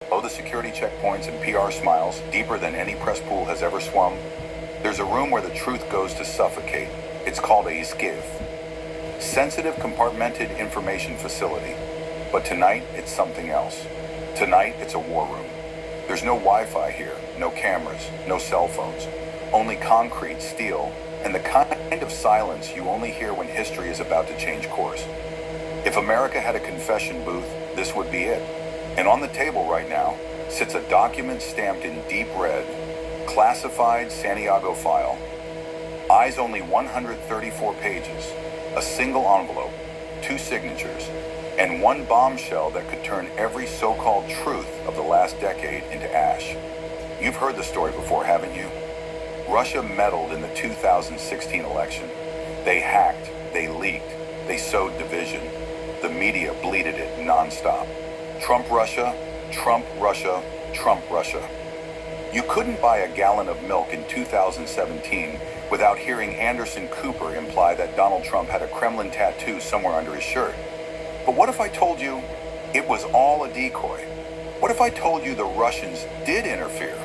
Below the security checkpoints and PR smiles, deeper than any press pool has ever swum, there's a room where the truth goes to suffocate. It's called a SCIF, Sensitive Compartmented Information Facility. But tonight, it's something else. Tonight, it's a war room. There's no Wi-Fi here, no cameras, no cell phones, only concrete, steel, and the kind of silence you only hear when history is about to change course. If America had a confession booth, this would be it. And on the table right now sits a document stamped in deep red, classified Santiago file, eyes only 134 pages, a single envelope, 2 signatures, and one bombshell that could turn every so-called truth of the last decade into ash. You've heard the story before, haven't you? Russia meddled in the 2016 election. They hacked, they leaked, they sowed division. The media bleated it nonstop. Trump Russia, Trump Russia, Trump Russia. You couldn't buy a gallon of milk in 2017 without hearing Anderson Cooper imply that Donald Trump had a Kremlin tattoo somewhere under his shirt. But what if I told you it was all a decoy? What if I told you the Russians did interfere?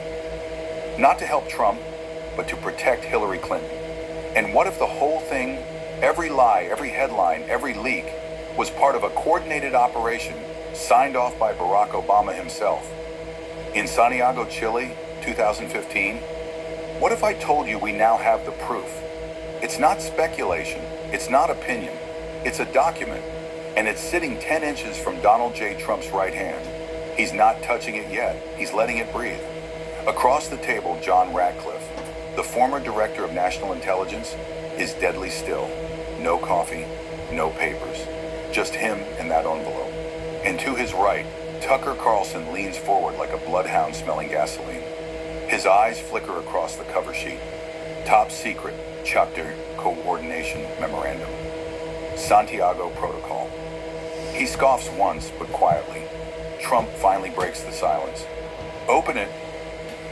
Not to help Trump, but to protect Hillary Clinton. And what if the whole thing, every lie, every headline, every leak, was part of a coordinated operation signed off by Barack Obama himself? In Santiago, Chile, 2015, what if I told you we now have the proof? It's not speculation, it's not opinion, it's a document, and it's sitting 10 inches from Donald J. Trump's right hand. He's not touching it yet, he's letting it breathe. Across the table, John Ratcliffe, the former director of national intelligence, is deadly still. No coffee, no papers, just him and that envelope. And to his right, Tucker Carlson leans forward like a bloodhound smelling gasoline. His eyes flicker across the cover sheet. Top secret, chapter, coordination memorandum. Santiago Protocol. He scoffs once, but quietly. Trump finally breaks the silence. Open it.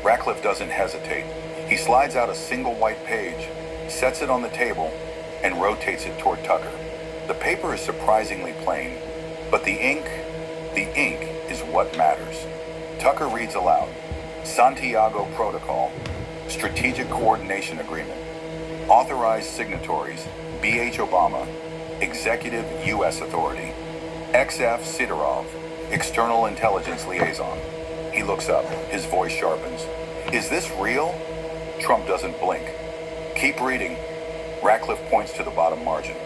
Ratcliffe doesn't hesitate. He slides out a single white page, sets it on the table, and rotates it toward Tucker. The paper is surprisingly plain, but the ink is what matters. Tucker reads aloud, Santiago Protocol, Strategic Coordination Agreement. Authorized signatories, B.H. Obama, Executive U.S. Authority, XF Sidorov, External Intelligence Liaison. He looks up, his voice sharpens. Is this real? Trump doesn't blink. Keep reading. Ratcliffe points to the bottom margin.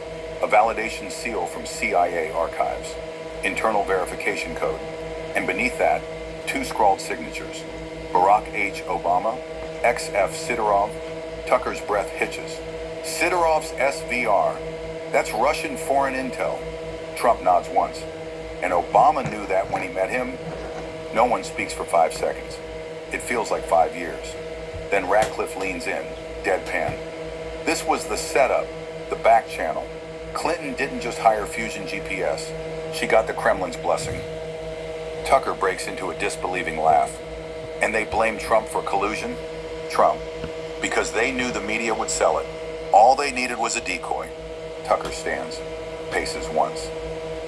A validation seal from CIA archives. Internal verification code. And beneath that, 2 scrawled signatures. Barack H. Obama, XF Sidorov. Tucker's breath hitches. Sidorov's SVR. That's Russian foreign intel. Trump nods once. And Obama knew that when he met him. No one speaks for 5 seconds. It feels like 5 years. Then Ratcliffe leans in, deadpan. This was the setup, the back channel. Clinton didn't just hire Fusion GPS. She got the Kremlin's blessing. Tucker breaks into a disbelieving laugh. And they blame Trump for collusion? Trump. Because they knew the media would sell it. All they needed was a decoy. Tucker stands, paces once.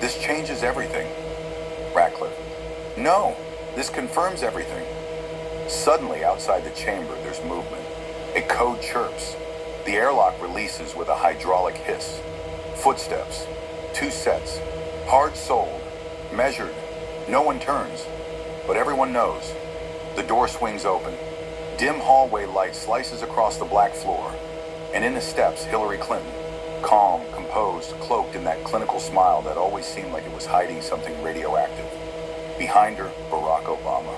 This changes everything. Ratcliffe. No, this confirms everything. Suddenly, outside the chamber, there's movement. A code chirps. The airlock releases with a hydraulic hiss. Footsteps. 2 sets. Hard-soled. Measured. No one turns. But everyone knows. The door swings open. Dim hallway light slices across the black floor. And in the steps, Hillary Clinton. Calm, composed, cloaked in that clinical smile that always seemed like it was hiding something radioactive. Behind her, Barack Obama.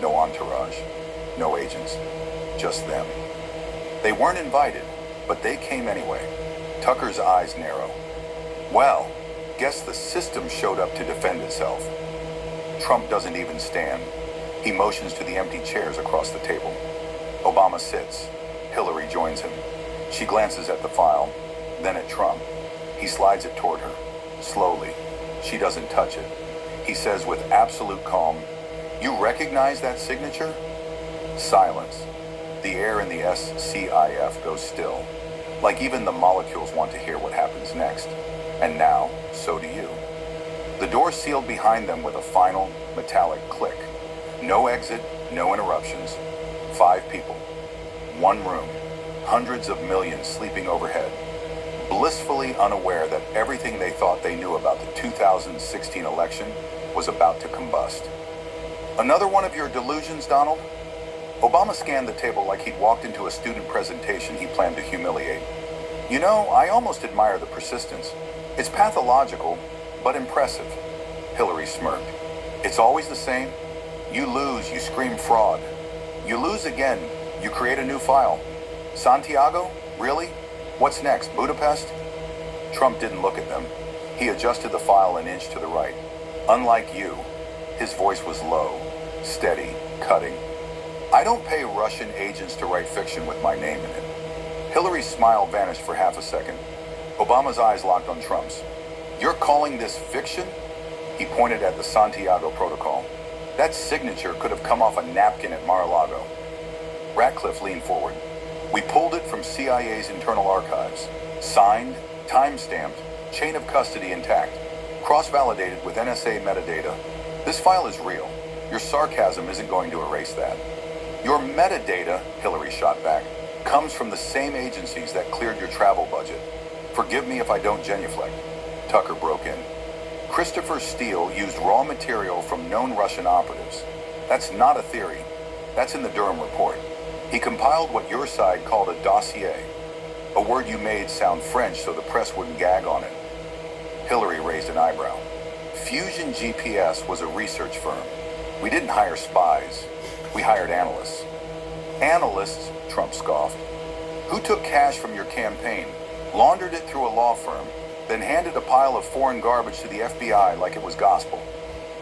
No entourage. No agents. Just them. They weren't invited, but they came anyway. Tucker's eyes narrow. Well, guess the system showed up to defend itself. Trump doesn't even stand. He motions to the empty chairs across the table. Obama sits. Hillary joins him. She glances at the file, then at Trump. He slides it toward her. Slowly. She doesn't touch it. He says with absolute calm, "You recognize that signature?" Silence. The air in the SCIF goes still. Like even the molecules want to hear what happens next. And now, so do you. The door sealed behind them with a final, metallic click. No exit, no interruptions. 5 people. 1 room. Hundreds of millions sleeping overhead. Blissfully unaware that everything they thought they knew about the 2016 election was about to combust. Another one of your delusions, Donald? Obama scanned the table like he'd walked into a student presentation he planned to humiliate. You know, I almost admire the persistence. It's pathological, but impressive. Hillary smirked. It's always the same. You lose, you scream fraud. You lose again, you create a new file. Santiago? Really? What's next, Budapest? Trump didn't look at them. He adjusted the file an inch to the right. Unlike you, his voice was low, steady, cutting. I don't pay Russian agents to write fiction with my name in it. Hillary's smile vanished for half a second. Obama's eyes locked on Trump's. You're calling this fiction? He pointed at the Santiago Protocol. That signature could have come off a napkin at Mar-a-Lago. Ratcliffe leaned forward. We pulled it from CIA's internal archives. Signed, time-stamped, chain of custody intact, cross-validated with NSA metadata. This file is real. Your sarcasm isn't going to erase that. Your metadata, Hillary shot back, comes from the same agencies that cleared your travel budget. Forgive me if I don't genuflect. Tucker broke in. Christopher Steele used raw material from known Russian operatives. That's not a theory. That's in the Durham report. He compiled what your side called a dossier, a word you made sound French so the press wouldn't gag on it. Hillary raised an eyebrow. Fusion GPS was a research firm. We didn't hire spies. We hired analysts. Analysts, Trump scoffed. Who took cash from your campaign, laundered it through a law firm, then handed a pile of foreign garbage to the FBI like it was gospel.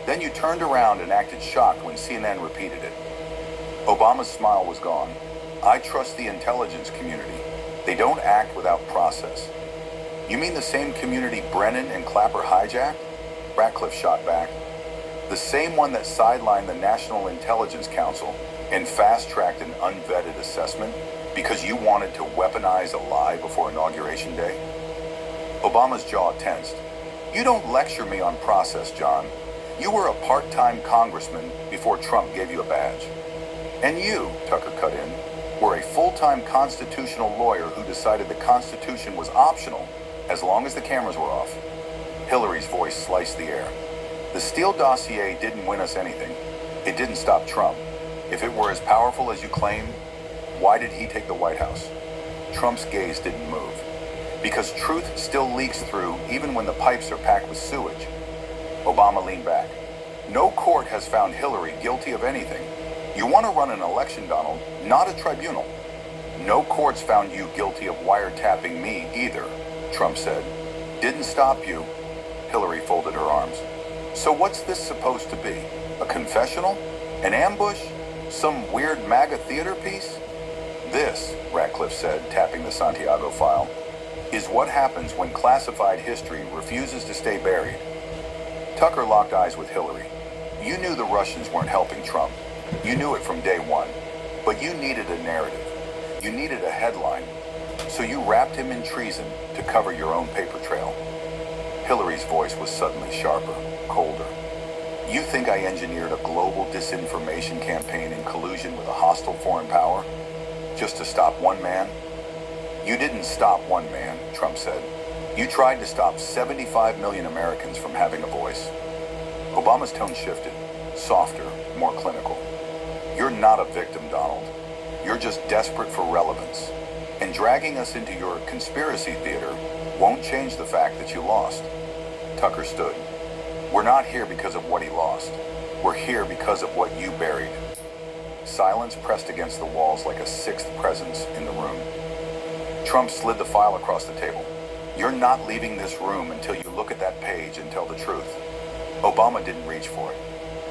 Then you turned around and acted shocked when CNN repeated it. Obama's smile was gone. I trust the intelligence community. They don't act without process. You mean the same community Brennan and Clapper hijacked? Ratcliffe shot back. The same one that sidelined the National Intelligence Council and fast-tracked an unvetted assessment because you wanted to weaponize a lie before Inauguration Day? Obama's jaw tensed. You don't lecture me on process, John. You were a part-time congressman before Trump gave you a badge. And you, Tucker cut in, were a full-time constitutional lawyer who decided the Constitution was optional as long as the cameras were off. Hillary's voice sliced the air. The Steele dossier didn't win us anything. It didn't stop Trump. If it were as powerful as you claim, why did he take the White House? Trump's gaze didn't move. Because truth still leaks through even when the pipes are packed with sewage. Obama leaned back. No court has found Hillary guilty of anything. You want to run an election, Donald, not a tribunal. No court's found you guilty of wiretapping me either, Trump said. Didn't stop you. Hillary folded her arms. So what's this supposed to be? A confessional? An ambush? Some weird MAGA theater piece? This, Ratcliffe said, tapping the Santiago file, is what happens when classified history refuses to stay buried. Tucker locked eyes with Hillary. You knew the Russians weren't helping Trump. You knew it from day one. But you needed a narrative. You needed a headline. So you wrapped him in treason to cover your own paper trail. Hillary's voice was suddenly sharper, colder. You think I engineered a global disinformation campaign in collusion with a hostile foreign power? Just to stop one man? You didn't stop one man, Trump said. You tried to stop 75 million Americans from having a voice. Obama's tone shifted, softer, more clinical. You're not a victim, Donald. You're just desperate for relevance. And dragging us into your conspiracy theater won't change the fact that you lost. Tucker stood. We're not here because of what he lost. We're here because of what you buried. Silence pressed against the walls like a sixth presence in the room. Trump slid the file across the table. You're not leaving this room until you look at that page and tell the truth. Obama didn't reach for it.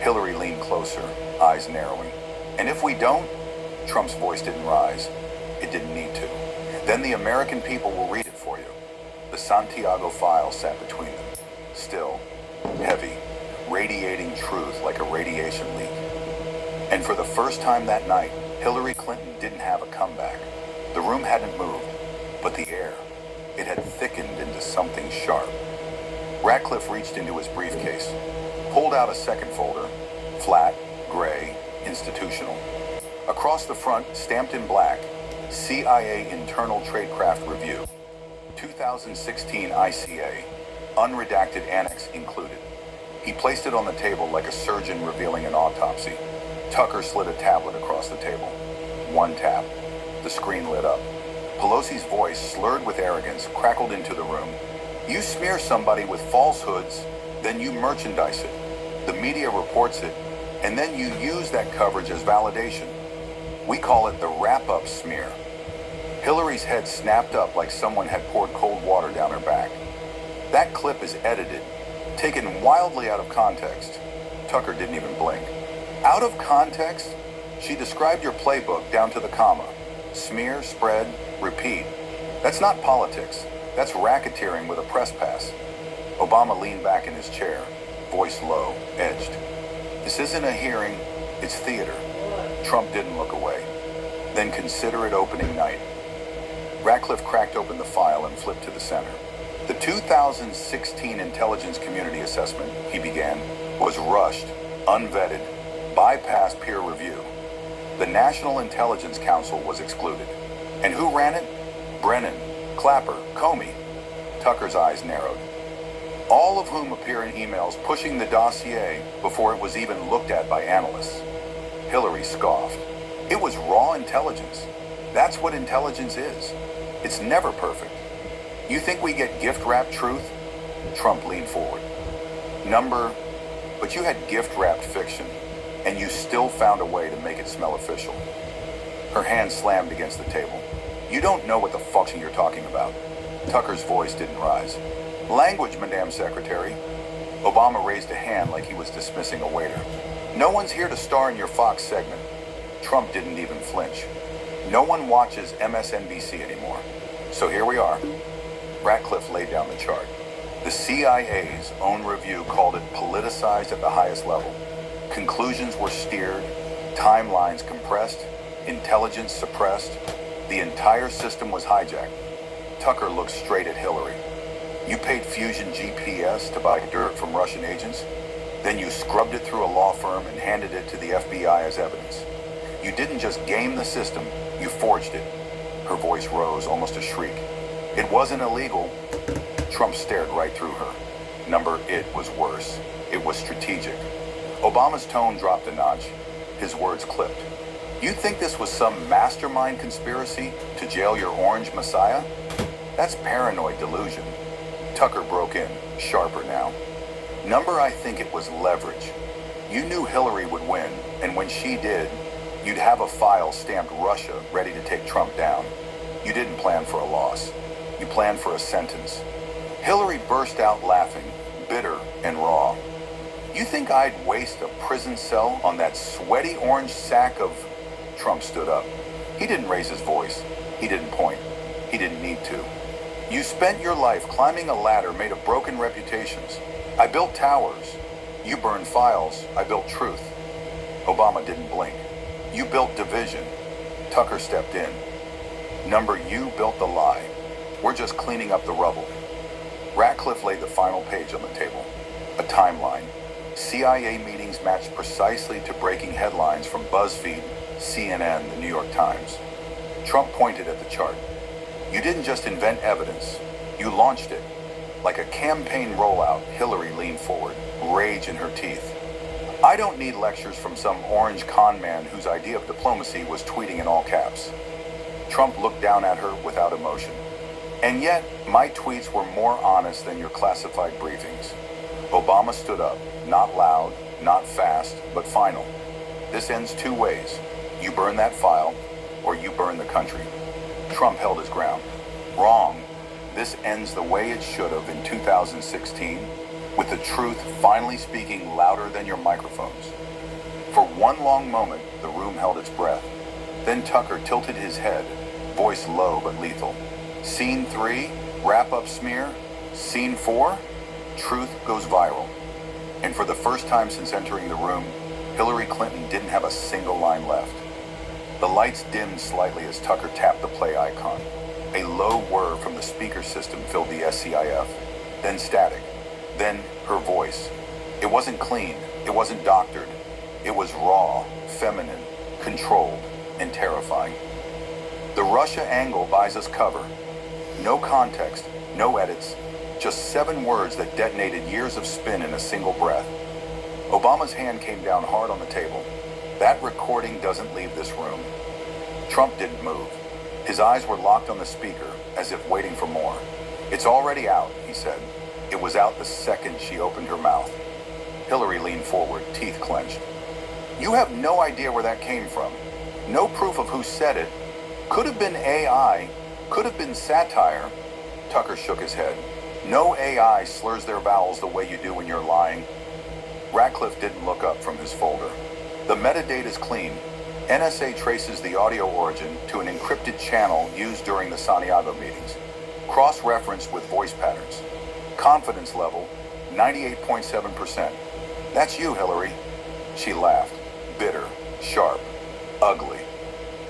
Hillary leaned closer, eyes narrowing. And if we don't, Trump's voice didn't rise. It didn't need to. Then the American people will read it for you. The Santiago file sat between them. Still, heavy, radiating truth like a radiation leak. And for the first time that night, Hillary Clinton didn't have a comeback. The room hadn't moved, but the air, it had thickened into something sharp. Ratcliffe reached into his briefcase, pulled out a second folder, flat, gray, institutional. Across the front, stamped in black, CIA Internal Tradecraft Review, 2016 ICA, unredacted annex included. He placed it on the table like a surgeon revealing an autopsy. Tucker slid a tablet across the table. One tap. The screen lit up. Pelosi's voice, slurred with arrogance, crackled into the room. You smear somebody with falsehoods, then you merchandise it. The media reports it, and then you use that coverage as validation. We call it the wrap-up smear. Hillary's head snapped up like someone had poured cold water down her back. That clip is edited, taken wildly out of context. Tucker didn't even blink. Out of context? She described your playbook down to the comma. Smear, spread, repeat. That's not politics. That's racketeering with a press pass. Obama leaned back in his chair, voice low, edged. This isn't a hearing, it's theater. Trump didn't look away. Then consider it opening night. Ratcliffe cracked open the file and flipped to the center. The 2016 Intelligence Community Assessment, he began, was rushed, unvetted, bypassed peer review. The National Intelligence Council was excluded. And who ran it? Brennan, Clapper, Comey. Tucker's eyes narrowed. All of whom appear in emails pushing the dossier before it was even looked at by analysts. Hillary scoffed. It was raw intelligence. That's what intelligence is. It's never perfect. You think we get gift-wrapped truth? Trump leaned forward. But you had gift-wrapped fiction, and you still found a way to make it smell official. Her hand slammed against the table. You don't know what the fuck you're talking about. Tucker's voice didn't rise. Language, Madame Secretary. Obama raised a hand like he was dismissing a waiter. No one's here to star in your Fox segment. Trump didn't even flinch. No one watches MSNBC anymore. So here we are. Ratcliffe laid down the chart. The CIA's own review called it politicized at the highest level. Conclusions were steered, timelines compressed, intelligence suppressed. The entire system was hijacked. Tucker looked straight at Hillary. You paid Fusion GPS to buy dirt from Russian agents? Then you scrubbed it through a law firm and handed it to the FBI as evidence. You didn't just game the system, you forged it. Her voice rose, almost a shriek. It wasn't illegal. Trump stared right through her. It was worse. It was strategic. Obama's tone dropped a notch. His words clipped. You think this was some mastermind conspiracy to jail your orange messiah? That's paranoid delusion. Tucker broke in, sharper now. I think it was leverage. You knew Hillary would win, and when she did, you'd have a file stamped Russia ready to take Trump down. You didn't plan for a loss. You planned for a sentence. Hillary burst out laughing, bitter and raw. You think I'd waste a prison cell on that sweaty orange sack of... Trump stood up. He didn't raise his voice. He didn't point. He didn't need to. You spent your life climbing a ladder made of broken reputations. I built towers. You burned files. I built truth. Obama didn't blink. You built division. Tucker stepped in. You built the lie. We're just cleaning up the rubble. Ratcliffe laid the final page on the table. A timeline. CIA meetings matched precisely to breaking headlines from BuzzFeed, CNN, the New York Times. Trump pointed at the chart. You didn't just invent evidence. You launched it. Like a campaign rollout, Hillary leaned forward, rage in her teeth. I don't need lectures from some orange con man whose idea of diplomacy was tweeting in all caps. Trump looked down at her without emotion. And yet, my tweets were more honest than your classified briefings. Obama stood up, not loud, not fast, but final. This ends two ways. You burn that file, or you burn the country. Trump held his ground. Wrong. This ends the way it should have in 2016, with the truth finally speaking louder than your microphones. For one long moment, the room held its breath. Then Tucker tilted his head, voice low but lethal. Scene 3, wrap-up smear. Scene 4, truth goes viral. And for the first time since entering the room, Hillary Clinton didn't have a single line left. The lights dimmed slightly as Tucker tapped the play icon. A low whir from the speaker system filled the SCIF, then static, then her voice. It wasn't clean, it wasn't doctored, it was raw, feminine, controlled, and terrifying. The Russia angle buys us cover. No context, no edits, just 7 words that detonated years of spin in a single breath. Obama's hand came down hard on the table. That recording doesn't leave this room. Trump didn't move. His eyes were locked on the speaker, as if waiting for more. It's already out, he said. It was out the second she opened her mouth. Hillary leaned forward, teeth clenched. You have no idea where that came from. No proof of who said it. Could have been AI, could have been satire. Tucker shook his head. No AI slurs their vowels the way you do when you're lying. Ratcliffe didn't look up from his folder. The metadata is clean. NSA traces the audio origin to an encrypted channel used during the Santiago meetings. Cross-referenced with voice patterns. Confidence level, 98.7%. That's you, Hillary. She laughed. Bitter, sharp, ugly.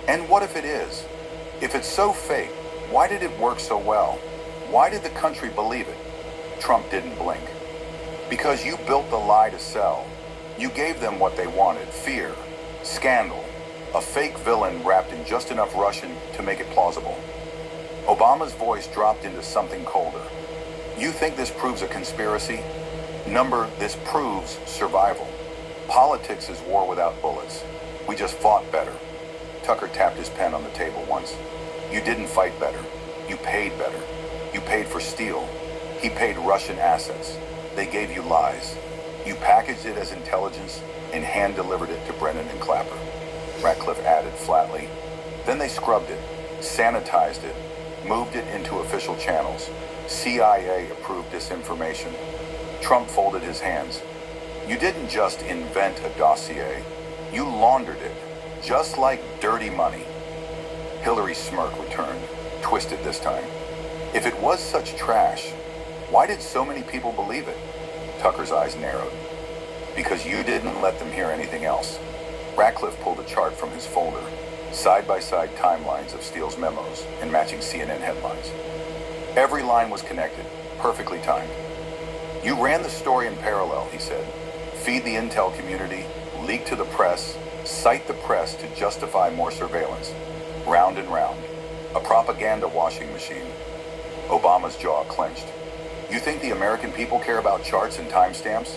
And what if it is? If it's so fake, why did it work so well? Why did the country believe it? Trump didn't blink. Because you built the lie to sell. You gave them what they wanted, fear, scandal, a fake villain wrapped in just enough Russian to make it plausible. Obama's voice dropped into something colder. You think this proves a conspiracy? This proves survival. Politics is war without bullets. We just fought better. Tucker tapped his pen on the table once. You didn't fight better. You paid better. You paid for steel. He paid Russian assets. They gave you lies. You packaged it as intelligence and hand-delivered it to Brennan and Clapper. Ratcliffe added flatly. Then they scrubbed it, sanitized it, moved it into official channels. CIA-approved disinformation. Trump folded his hands. You didn't just invent a dossier. You laundered it, just like dirty money. Hillary's smirk returned, twisted this time. If it was such trash, why did so many people believe it? Tucker's eyes narrowed. Because you didn't let them hear anything else. Ratcliffe pulled a chart from his folder, side-by-side timelines of Steele's memos and matching CNN headlines. Every line was connected, perfectly timed. You ran the story in parallel, he said. Feed the intel community, leak to the press, cite the press to justify more surveillance. Round and round. A propaganda washing machine. Obama's jaw clenched. You think the American people care about charts and timestamps?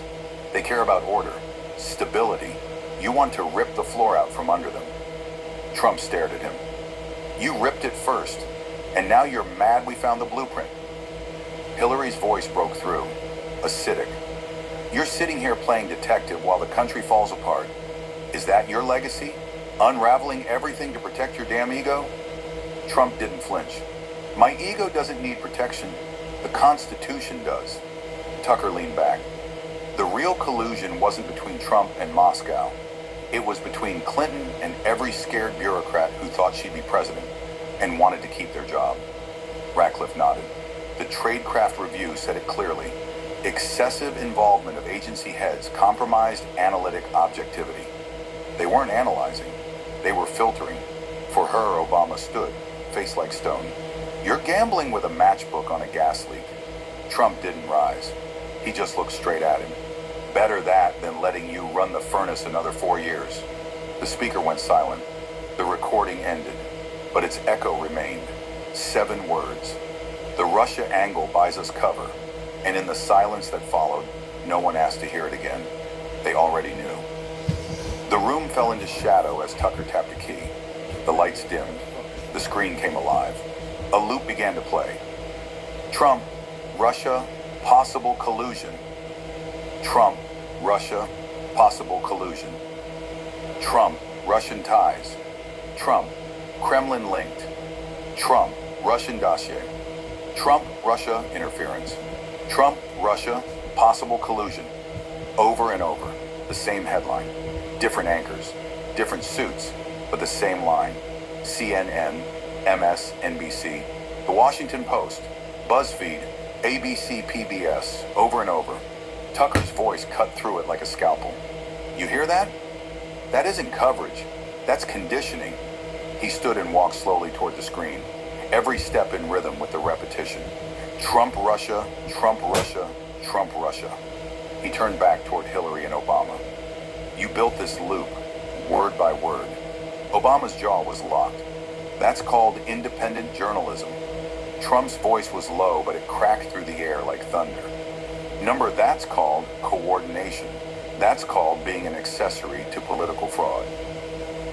They care about order, stability. You want to rip the floor out from under them. Trump stared at him. You ripped it first, and now you're mad we found the blueprint. Hillary's voice broke through, acidic. You're sitting here playing detective while the country falls apart. Is that your legacy? Unraveling everything to protect your damn ego? Trump didn't flinch. My ego doesn't need protection. The Constitution does. Tucker leaned back. The real collusion wasn't between Trump and Moscow. It was between Clinton and every scared bureaucrat who thought she'd be president and wanted to keep their job. Ratcliffe nodded. The Tradecraft Review said it clearly. Excessive involvement of agency heads compromised analytic objectivity. They weren't analyzing. They were filtering. For her, Obama stood, face like stone. You're gambling with a matchbook on a gas leak. Trump didn't rise. He just looked straight at him. Better that than letting you run the furnace another 4 years. The speaker went silent. The recording ended, but its echo remained. 7 words. The Russia angle buys us cover, and in the silence that followed, no one asked to hear it again. They already knew. The room fell into shadow as Tucker tapped a key. The lights dimmed. The screen came alive. A loop began to play. Trump, Russia, possible collusion. Trump, Russia, possible collusion. Trump, Russian ties. Trump, Kremlin linked. Trump, Russian dossier. Trump, Russia interference. Trump, Russia, possible collusion. Over and over, the same headline. Different anchors, different suits, but the same line. CNN, MSNBC, The Washington Post, BuzzFeed, ABC, PBS, over and over. Tucker's voice cut through it like a scalpel. You hear that? That isn't coverage. That's conditioning. He stood and walked slowly toward the screen, every step in rhythm with the repetition. Trump, Russia, Trump, Russia, Trump, Russia. He turned back toward Hillary and Obama. You built this loop, word by word. Obama's jaw was locked. That's called independent journalism. Trump's voice was low, but it cracked through the air like thunder. Number, that's called coordination. That's called being an accessory to political fraud.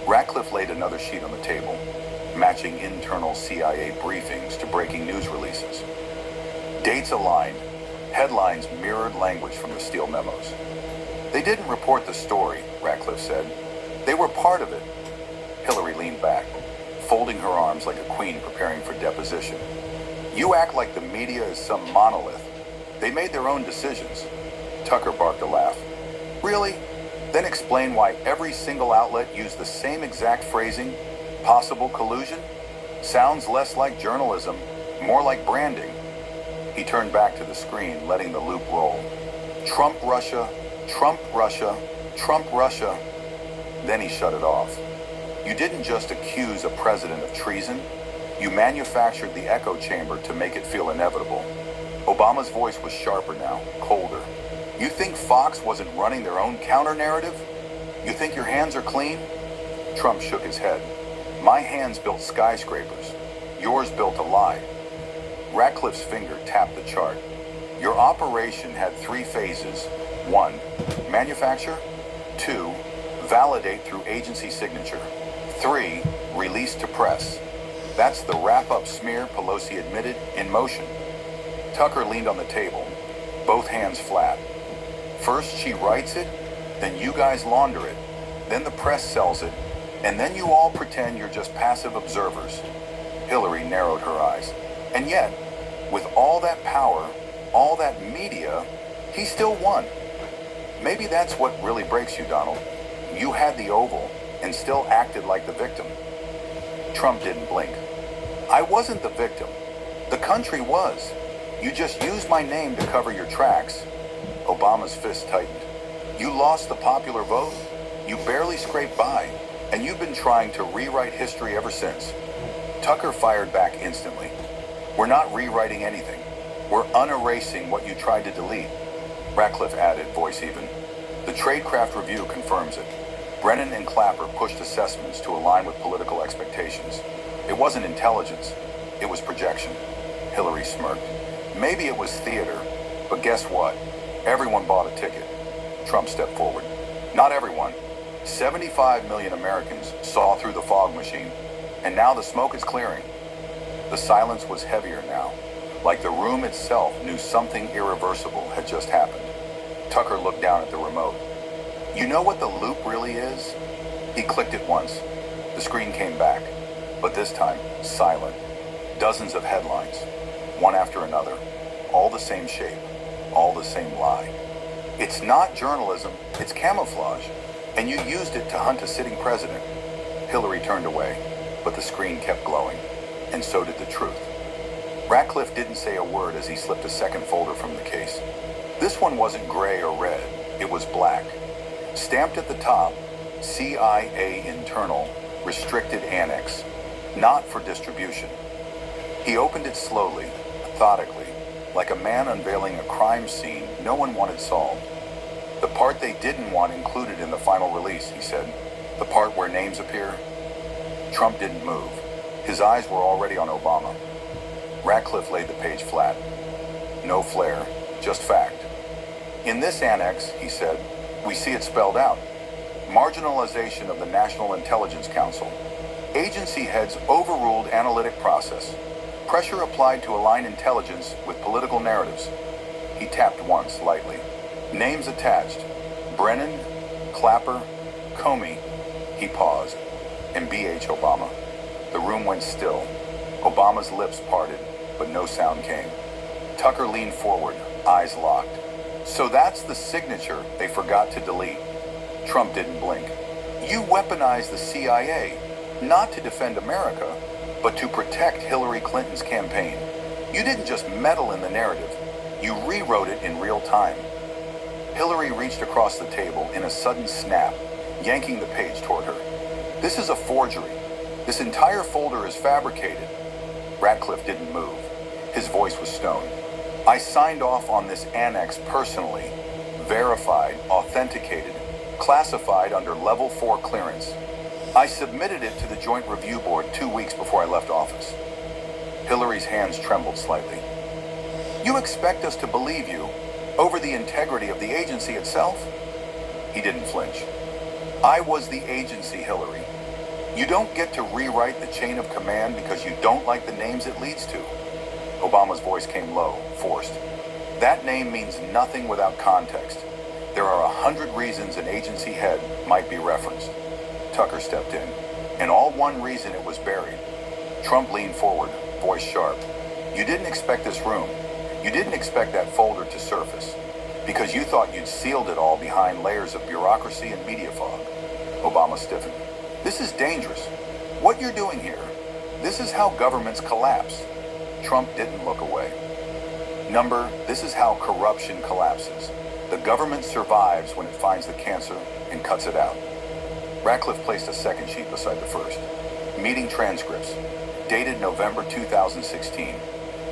Ratcliffe laid another sheet on the table, matching internal CIA briefings to breaking news releases. Dates aligned, headlines mirrored language from the Steele memos. They didn't report the story, Ratcliffe said. They were part of it. Hillary leaned back, folding her arms like a queen preparing for deposition. You act like the media is some monolith. They made their own decisions. Tucker barked a laugh. Really? Then explain why every single outlet used the same exact phrasing, possible collusion? Sounds less like journalism, more like branding. He turned back to the screen, letting the loop roll. Trump Russia, Trump Russia, Trump Russia. Then he shut it off. You didn't just accuse a president of treason. You manufactured the echo chamber to make it feel inevitable. Obama's voice was sharper now, colder. You think Fox wasn't running their own counter-narrative? You think your hands are clean? Trump shook his head. My hands built skyscrapers. Yours built a lie. Ratcliffe's finger tapped the chart. Your operation had 3 phases. 1, manufacture. 2, validate through agency signature. 3, release to press. That's the wrap-up smear Pelosi admitted in motion. Tucker leaned on the table, both hands flat. First she writes it, then you guys launder it, then the press sells it, and then you all pretend you're just passive observers. Hillary narrowed her eyes. And yet, with all that power, all that media, he still won. Maybe that's what really breaks you, Donald. You had the Oval and still acted like the victim. Trump didn't blink. I wasn't the victim. The country was. You just used my name to cover your tracks. Obama's fist tightened. You lost the popular vote. You barely scraped by. And you've been trying to rewrite history ever since. Tucker fired back instantly. We're not rewriting anything. We're unerasing what you tried to delete. Ratcliffe added, voice even. The Tradecraft Review confirms it. Brennan and Clapper pushed assessments to align with political expectations. It wasn't intelligence. It was projection. Hillary smirked. Maybe it was theater, but guess what? Everyone bought a ticket. Trump stepped forward. Not everyone. 75 million Americans saw through the fog machine, and now the smoke is clearing. The silence was heavier now, like the room itself knew something irreversible had just happened. Tucker looked down at the remote. You know what the loop really is? He clicked it once. The screen came back, but this time, silent. Dozens of headlines, one after another, all the same shape, all the same lie. It's not journalism, it's camouflage, and you used it to hunt a sitting president. Hillary turned away, but the screen kept glowing, and so did the truth. Ratcliffe didn't say a word as he slipped a second folder from the case. This one wasn't gray or red, it was black. Stamped at the top, CIA Internal, Restricted Annex, not for distribution. He opened it slowly, methodically, like a man unveiling a crime scene no one wanted solved. The part they didn't want included in the final release, he said. The part where names appear. Trump didn't move. His eyes were already on Obama. Ratcliffe laid the page flat. No flair, just fact. In this annex, he said, we see it spelled out. Marginalization of the National Intelligence Council. Agency heads overruled analytic process. Pressure applied to align intelligence with political narratives. He tapped once, lightly. Names attached. Brennan, Clapper, Comey. He paused. And B.H. Obama. The room went still. Obama's lips parted, but no sound came. Tucker leaned forward, eyes locked. So that's the signature they forgot to delete. Trump didn't blink. You weaponized the CIA, not to defend America, but to protect Hillary Clinton's campaign. You didn't just meddle in the narrative. You rewrote it in real time. Hillary reached across the table in a sudden snap, yanking the page toward her. This is a forgery. This entire folder is fabricated. Ratcliffe didn't move. His voice was stone. I signed off on this annex personally, verified, authenticated, Classified under Level 4 clearance. I submitted it to the Joint Review Board 2 weeks before I left office. Hillary's hands trembled slightly. You expect us to believe you over the integrity of the agency itself? He didn't flinch. I was the agency, Hillary. You don't get to rewrite the chain of command because you don't like the names it leads to. Obama's voice came low, forced. That name means nothing without context. There are 100 reasons an agency head might be referenced. Tucker stepped in, and all one reason it was buried. Trump leaned forward, voice sharp. You didn't expect this room. You didn't expect that folder to surface, because you thought you'd sealed it all behind layers of bureaucracy and media fog. Obama stiffened. This is dangerous. What you're doing here, this is how governments collapse. Trump didn't look away. This is how corruption collapses. The government survives when it finds the cancer and cuts it out. Ratcliffe placed a second sheet beside the first. Meeting transcripts, dated November 2016.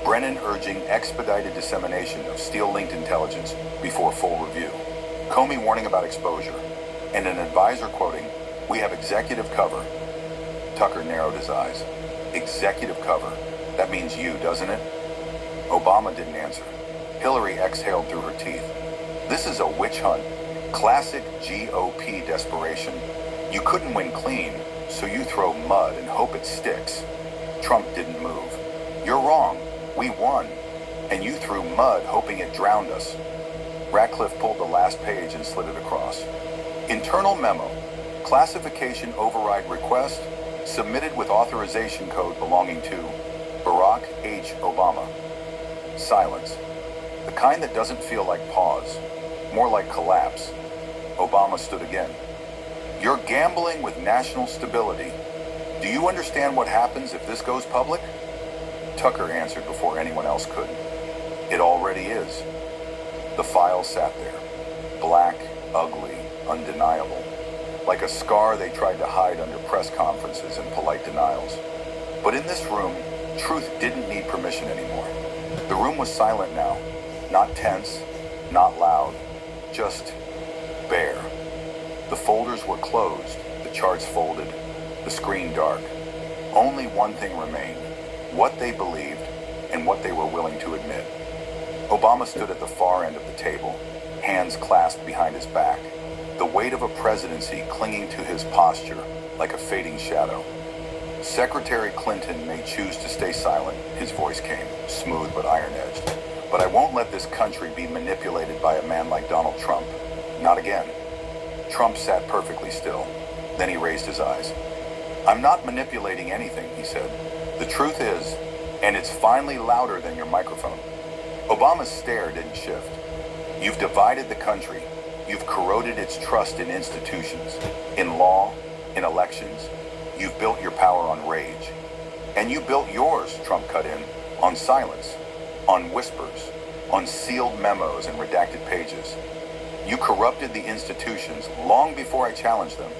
Brennan urging expedited dissemination of Steele-linked intelligence before full review. Comey warning about exposure. And an advisor quoting, "We have executive cover." Tucker narrowed his eyes. Executive cover. That means you, doesn't it? Obama didn't answer. Hillary exhaled through her teeth. This is a witch hunt. Classic GOP desperation. You couldn't win clean, so you throw mud and hope it sticks. Trump didn't move. You're wrong. We won. And you threw mud hoping it drowned us. Ratcliffe pulled the last page and slid it across. Internal memo. Classification override request submitted with authorization code belonging to Barack H. Obama. Silence. The kind that doesn't feel like pause, more like collapse. Obama stood again. You're gambling with national stability. Do you understand what happens if this goes public? Tucker answered before anyone else could. It already is. The file sat there, black, ugly, undeniable, like a scar they tried to hide under press conferences and polite denials. But in this room, truth didn't need permission anymore. The room was silent now, not tense, not loud, just bare. The folders were closed, the charts folded, the screen dark. Only one thing remained, what they believed and what they were willing to admit. Obama stood at the far end of the table, hands clasped behind his back, the weight of a presidency clinging to his posture like a fading shadow. Secretary Clinton may choose to stay silent, his voice came, smooth but iron-edged. But I won't let this country be manipulated by a man like Donald Trump. Not again. Trump sat perfectly still. Then he raised his eyes. I'm not manipulating anything, he said. The truth is, and it's finally louder than your microphone. Obama's stare didn't shift. You've divided the country. You've corroded its trust in institutions, in law, in elections. You've built your power on rage. And you built yours, Trump cut in, on silence, on whispers, on sealed memos and redacted pages. You corrupted the institutions long before I challenged them.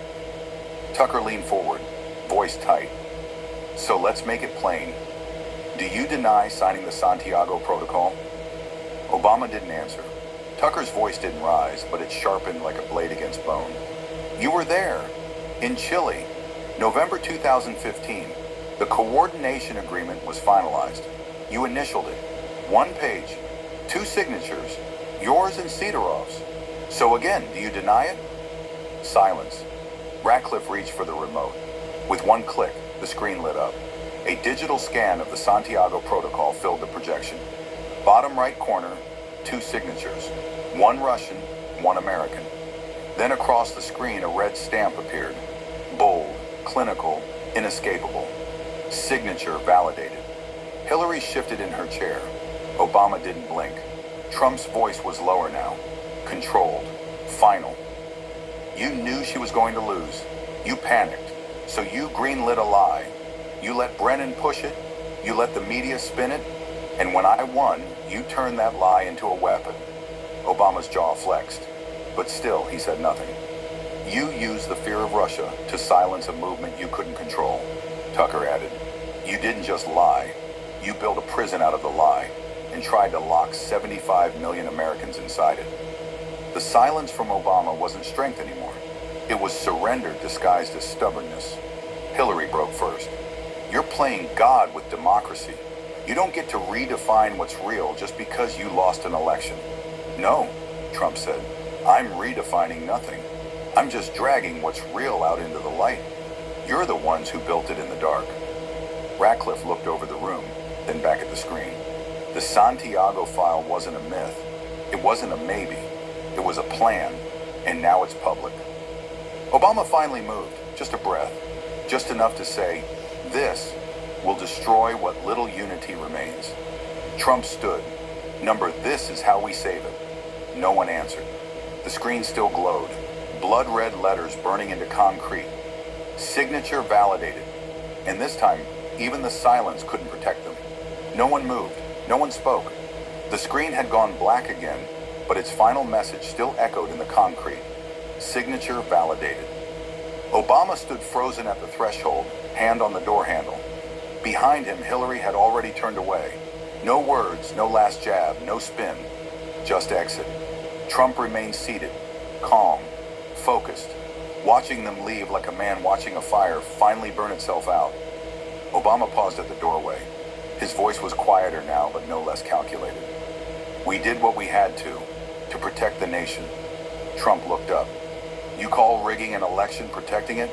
Tucker leaned forward, voice tight. So let's make it plain. Do you deny signing the Santiago Protocol? Obama didn't answer. Tucker's voice didn't rise, but it sharpened like a blade against bone. You were there, in Chile, November 2015. The coordination agreement was finalized. You initialed it. 1 page, 2 signatures, yours and Sidorov's. So again, do you deny it? Silence. Ratcliffe reached for the remote. With one click, the screen lit up. A digital scan of the Santiago Protocol filled the projection. Bottom right corner, 2 signatures. 1 Russian, 1 American. Then across the screen, a red stamp appeared. Bold, clinical, inescapable. Signature validated. Hillary shifted in her chair. Obama didn't blink. Trump's voice was lower now. Controlled. Final. You knew she was going to lose. You panicked. So you greenlit a lie. You let Brennan push it. You let the media spin it. And when I won, you turned that lie into a weapon. Obama's jaw flexed. But still, he said nothing. You used the fear of Russia to silence a movement you couldn't control. Tucker added, you didn't just lie. You built a prison out of the lie and tried to lock 75 million Americans inside it. The silence from Obama wasn't strength anymore. It was surrender disguised as stubbornness. Hillary broke first. You're playing God with democracy. You don't get to redefine what's real just because you lost an election. No, Trump said. I'm redefining nothing. I'm just dragging what's real out into the light. You're the ones who built it in the dark. Ratcliffe looked over the room, then back at the screen. The Santiago file wasn't a myth. It wasn't a maybe. It was a plan, and now it's public. Obama finally moved, just a breath, just enough to say, this will destroy what little unity remains. Trump stood. Number, this is how we save it. No one answered. The screen still glowed, blood-red letters burning into concrete. Signature validated. And this time, even the silence couldn't protect them. No one moved. No one spoke. The screen had gone black again, but its final message still echoed in the concrete. Signature validated. Obama stood frozen at the threshold, hand on the door handle. Behind him, Hillary had already turned away. No words, no last jab, no spin. Just exit. Trump remained seated, calm, focused, watching them leave like a man watching a fire finally burn itself out. Obama paused at the doorway. His voice was quieter now, but no less calculated. We did what we had to protect the nation. Trump looked up. You call rigging an election protecting it?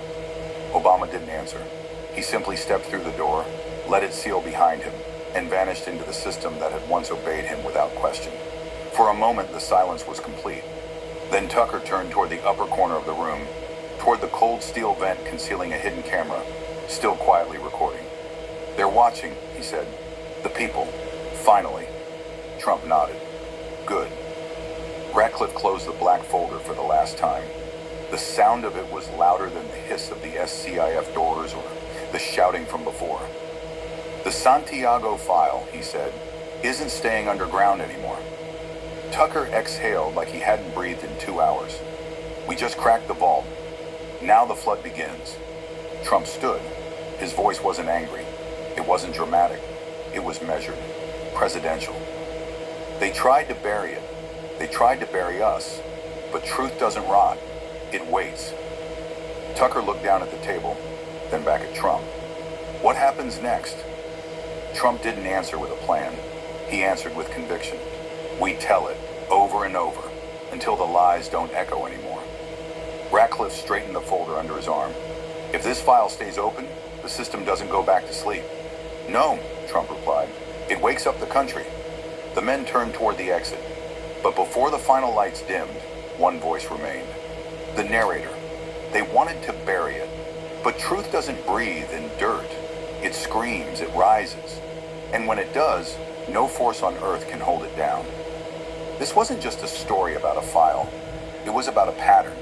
Obama didn't answer. He simply stepped through the door, let it seal behind him, and vanished into the system that had once obeyed him without question. For a moment, the silence was complete. Then Tucker turned toward the upper corner of the room, toward the cold steel vent concealing a hidden camera, still quietly recording. They're watching, he said. The people. Finally. Trump nodded. Good. Ratcliffe closed the black folder for the last time. The sound of it was louder than the hiss of the SCIF doors or the shouting from before. The Santiago file, he said, isn't staying underground anymore. Tucker exhaled like he hadn't breathed in 2 hours. We just cracked the vault. Now the flood begins. Trump stood. His voice wasn't angry. It wasn't dramatic. It was measured. Presidential. They tried to bury it. They tried to bury us. But truth doesn't rot. It waits. Tucker looked down at the table, then back at Trump. What happens next? Trump didn't answer with a plan. He answered with conviction. We tell it, over and over, until the lies don't echo anymore. Ratcliffe straightened the folder under his arm. If this file stays open, the system doesn't go back to sleep. No, Trump replied. It wakes up the country. The men turned toward the exit. But before the final lights dimmed, one voice remained. The narrator. They wanted to bury it. But truth doesn't breathe in dirt. It screams, it rises. And when it does, no force on earth can hold it down. This wasn't just a story about a file. It was about a pattern.